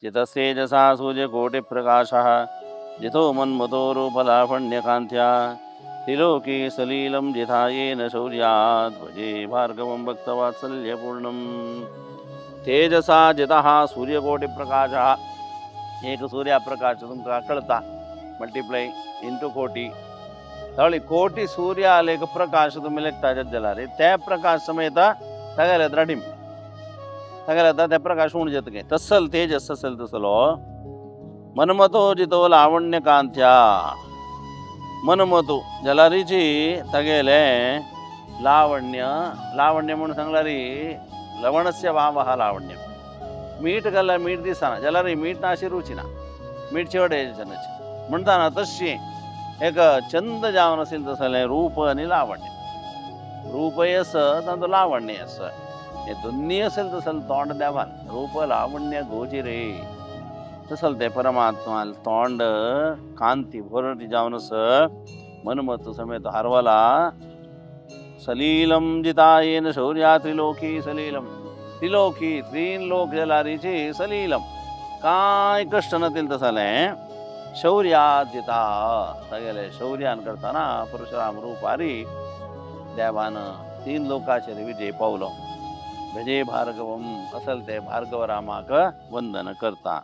जितस्तेजसा सूर्यकोटिप्रकाशः जितो मन्मतो रूपलावण्यकान्त्या त्रिलोकी सलीलं जितायेन शौर्यात् भजे भार्गवं भक्तवात्सल्यपूर्णं तेजसा जितः सूर्यकोटिप्रकाशः एक सूर्यप्रकाश तुमका कळता मल्टिप्लाई इंटू कोटी तळी कोटी सूर्य आलेख प्रकाश तुम्ही लेखता जला रे त्या प्रकाश समेत तगले द्रडिम तगले त्या प्रकाश होऊन जेत गे तसल तेजस असेल तसलो मनमतो जितो लावण्य कांत्या मनमतो जलारीची तगेले लावण्य लावण्य म्हणून सांगलारी लवणस्य वामः लावण्य मीठ गल्ला मीठ दिसना जलारी मीठ नाशी रुचिना मीठ शेवटे म्हणता ना तशी एक चंद जावन असेल तसले रूप आणि लावण्य रूप असं लावण्य असं हे दोन्ही असेल तसल तोंड द्यावान रूप लावण्य गोजिरे तसल ते परमात्मा तोंड कांती भरती जावन मनमत समेत हरवला सलीलम जितायेन शौर्या त्रिलोकी सलीलम त्रिलोकी तीन लोक जलारीची सलीलम काय कष्ट नतील तसले शौर्यात जिता सगळे शौर्यान करताना परशुराम रूपारी देवान तीन लोकाचे विजय पावलो भजे भार्गवम असल ते भार्गव रामाक वंदन करता।